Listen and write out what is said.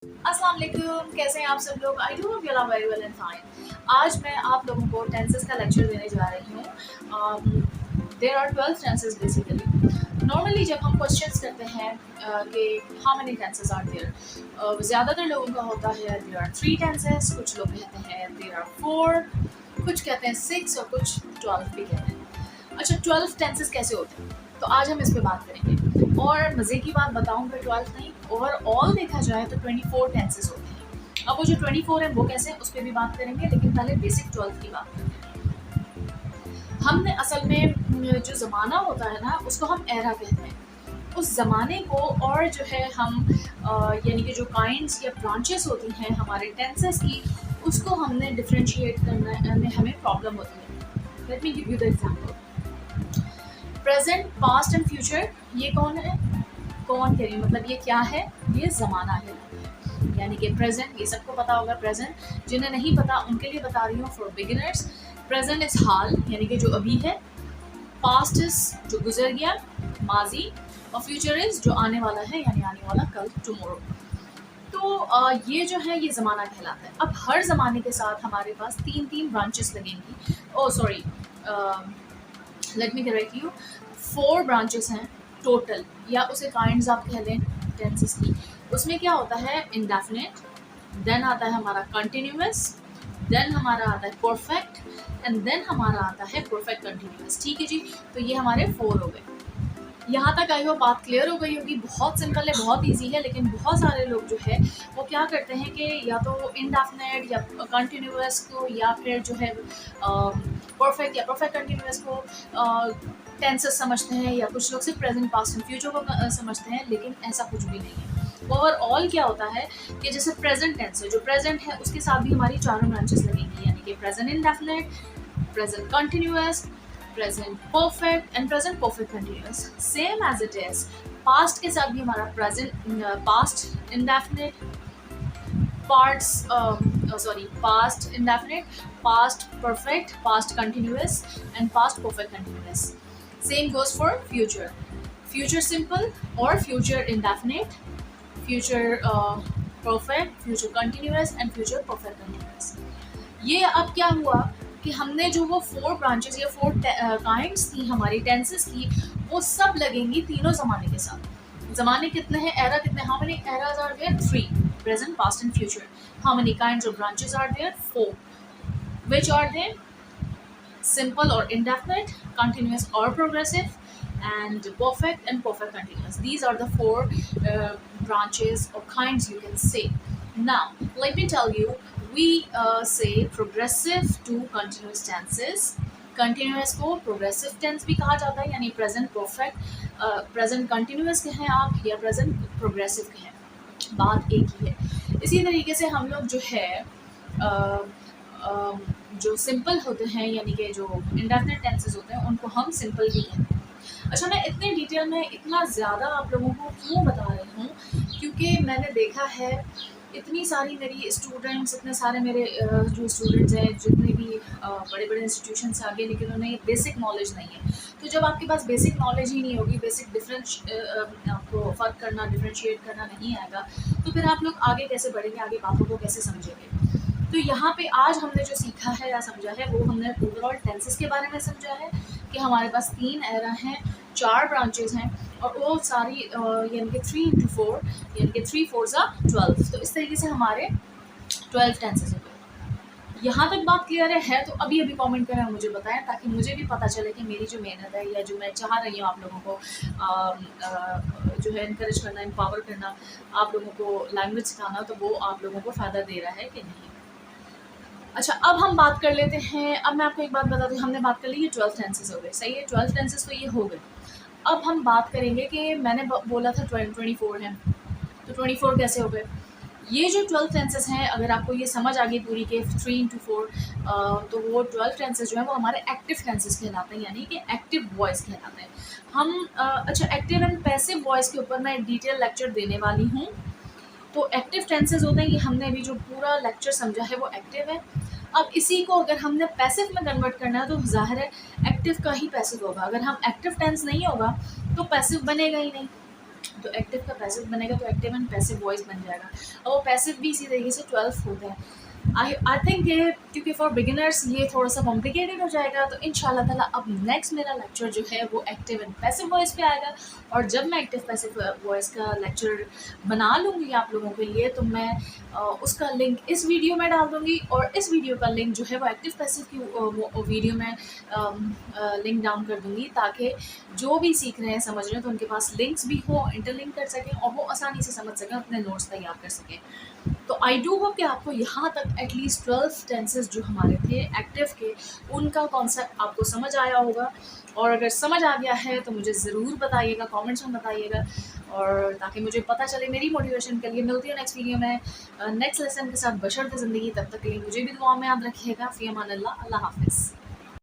अस्सलाम वालेकुम, कैसे हैं आप सब लोग। I do hope you are very well and fine. आज मैं आप लोगों को टेंसेस का लेक्चर देने जा रही हूँ। There are 12 tenses basically. Normally जब हम क्वेश्चंस करते हैं कि how many tenses are there, ज़्यादातर लोगों का होता है देयर आर 3 टेंसेस, कुछ लोग कहते हैं देयर आर 4, कुछ कहते हैं 6 और कुछ 12 भी कहते हैं। अच्छा, 12 टेंसेस कैसे होते हैं, तो आज हम इस पे बात करेंगे। और मज़े की बात बताऊँ फिर 12 नहीं, ओवरऑल देखा जाए तो 24 टेंसेस होते हैं। अब वो जो 24 है वो कैसे, उस पर भी बात करेंगे, लेकिन पहले बेसिक 12 की बात करते हैं। हमने असल में जो ज़माना होता है ना, उसको हम एरा कहते हैं। उस ज़माने को, और जो है हम यानी कि जो काइंड्स या ब्रांचेस होती हैं हमारे टेंसेस की, उसको हमने डिफ्रेंशिएट करने में हमें प्रॉब्लम होती है। Let me give you the example. Present, past and future, ये कौन है, कौन कह रही हूँ, मतलब ये क्या है, ये ज़माना है। यानी कि प्रेजेंट, ये सबको पता होगा प्रेजेंट, जिन्हें नहीं पता उनके लिए बता रही हूँ फॉर बिगिनर्स। प्रेजेंट इज हाल, यानी कि जो अभी है। पास्ट इज जो गुजर गया, माजी। और फ्यूचर इज जो आने वाला है, यानी आने वाला कल, टुमारो। तो ये जो है ये ज़माना कहलाता है। अब हर ज़माने के साथ हमारे पास तीन तीन ब्रांचेस लगेंगी। Oh sorry, let me correct you, 4 branches हैं टोटल, या उसे काइंड्स आप कह लें टेंसेस की। उसमें क्या होता है, इंडेफिनिट, देन आता है हमारा कंटिन्यूअस, देन हमारा आता है परफेक्ट, एंड देन हमारा आता है परफेक्ट कंटिन्यूअस। ठीक है जी, तो ये हमारे 4 हो गए। यहाँ तक आई हो बात क्लियर हो गई होगी। बहुत सिंपल है, बहुत इजी है, लेकिन बहुत सारे लोग जो है वो क्या करते हैं कि या तो इनडेफिनेट या कंटिन्यूअस को, या फिर जो है परफेक्ट या परफेक्ट कंटिन्यूअस को टेंसेस समझते हैं, या कुछ लोग सिर्फ प्रेजेंट, पास्ट एंड फ्यूचर को समझते हैं, लेकिन ऐसा कुछ भी नहीं है। ओवरऑल क्या होता है कि जैसे प्रेजेंट टेंस है, जो प्रेजेंट है उसके साथ भी हमारी चारों ब्रांचेस लगेंगी, यानी कि present indefinite, present continuous, present perfect and present perfect continuous, same as it is past के साथ भी हमारा present, past indefinite, past indefinite, past perfect, past continuous and past perfect continuous. Same goes for future, future simple or future indefinite, future perfect, future continuous and future perfect continuous. ये अब क्या हुआ कि हमने जो वो 4 ब्रांचेस या 4 kinds थी हमारी टेंसेस की, वो सब लगेंगी तीनों ज़माने के साथ। ज़माने कितने हैं, एरा कितने, how many eras are there, 3, present, past and future. How many kinds of branches are there, 4, which are there, simple or indefinite, continuous or progressive, and perfect and perfect continuous. These are the 4 branches or kinds you can say. Now let me tell you, we say progressive to continuous tenses. Continuous को progressive tense भी कहा जाता है, यानी present perfect, present continuous कहें आप या present progressive कहें, बात एक ही है। इसी तरीके से हम लोग जो है जो सिंपल होते हैं, यानी कि जो इंडेफिनिट टेंसेस होते हैं, उनको हम सिंपल ही कहते हैं। अच्छा, मैं इतने डिटेल में इतना ज़्यादा आप लोगों को क्यों बता रही हूँ, क्योंकि मैंने देखा है इतनी सारी मेरी स्टूडेंट्स, इतने सारे मेरे जो स्टूडेंट्स हैं, जितने भी बड़े बड़े इंस्टीट्यूशन से आगे, लेकिन उन्हें बेसिक नॉलेज नहीं है। तो जब आपके पास बेसिक नॉलेज ही नहीं होगी, बेसिक आपको फ़र्क करना, डिफ्रेंशिएट करना नहीं आएगा, तो फिर आप लोग आगे कैसे बढ़ेंगे, आगे बातों को कैसे समझेंगे। तो यहाँ पे आज हमने जो सीखा है या समझा है, वो हमने ओवरऑल टेंसेस के बारे में समझा है कि हमारे पास 3 एरा हैं, 4 ब्रांचेस हैं, और वो सारी यानी कि 3 into 4, यानी कि 3 4 12। तो इस तरीके से हमारे 12 टेंसेस हो गए। यहाँ तक बात क्लियर है तो अभी अभी कमेंट करें और मुझे बताएं, ताकि मुझे भी पता चले कि मेरी जो मेहनत है, या जो मैं चाह रही हूँ आप लोगों को जो है इनकरेज करना, एम्पावर करना, आप लोगों को लैंग्वेज सिखाना, तो वो आप लोगों को फ़ायदा दे रहा है कि नहीं। अच्छा, अब हम बात कर लेते हैं। अब मैं आपको एक बात बता दूँ, हमने बात कर ली, ये 12 टेंसेस हो गए, सही है, 12 टेंसेस तो ये हो गए। अब हम बात करेंगे कि मैंने बोला था 24 हैं, तो 24 कैसे हो गए। ये जो 12 टेंसेस हैं, अगर आपको ये समझ आ गई पूरी के 3 into 4, तो वो 12 टेंसेस जो हैं वो हमारे एक्टिव टेंसेस कहलाते हैं, यानी कि एक्टिव वॉइस कहलाते हैं। हम अच्छा, एक्टिव एंड पैसिव वॉइस के ऊपर मैं डिटेल लेक्चर देने वाली हूँ। तो एक्टिव टेंसेस होते हैं, ये हमने अभी जो पूरा लेक्चर समझा है वो एक्टिव है। अब इसी को अगर हमने पैसिव में कन्वर्ट करना है, तो ज़ाहिर है एक्टिव का ही पैसिव होगा। अगर हम एक्टिव टेंस नहीं होगा तो पैसिव बनेगा ही नहीं। तो एक्टिव का पैसिव बनेगा तो एक्टिव एंड पैसिव वॉइस बन जाएगा। और वो पैसिव भी इसी तरीके से 12 होता है। आई थिंक ये क्योंकि फॉर बिगिनर्स ये थोड़ा सा कॉम्प्लिकेटेड हो जाएगा, तो इंशाल्लाह ताला अब नेक्स्ट मेरा लेक्चर जो है वो एक्टिव एंड पैसिव वॉइस पे आएगा। और जब मैं एक्टिव पैसिव वॉइस का लेक्चर बना लूँगी आप लोगों के लिए, तो मैं उसका लिंक इस वीडियो में डाल दूँगी, और इस वीडियो का लिंक जो है वो एक्टिव पैसिव की वीडियो में लिंक डाउन कर दूँगी, ताकि जो भी सीख रहे हैं समझ रहे हैं तो उनके पास लिंक्स भी हो, इंटरलिंक कर सकें और वो आसानी से समझ सकें, अपने नोट्स तैयार कर सकें। तो आई डू होप कि आपको यहाँ तक एटलीस्ट 12 टेंसेस जो हमारे थे एक्टिव के, उनका कॉन्सेप्ट आपको समझ आया होगा। और अगर समझ आ गया है तो मुझे ज़रूर बताइएगा, कमेंट्स में बताइएगा, और ताकि मुझे पता चले मेरी मोटिवेशन के लिए। मिलती हूँ नेक्स्ट वीडियो में नेक्स्ट लेसन के साथ। बशर्ते ज़िंदगी, तब तक के लिए मुझे भी दुआ में याद रखिएगा। फ़ी अमान अल्लाह, अल्लाह हाफ़िज़।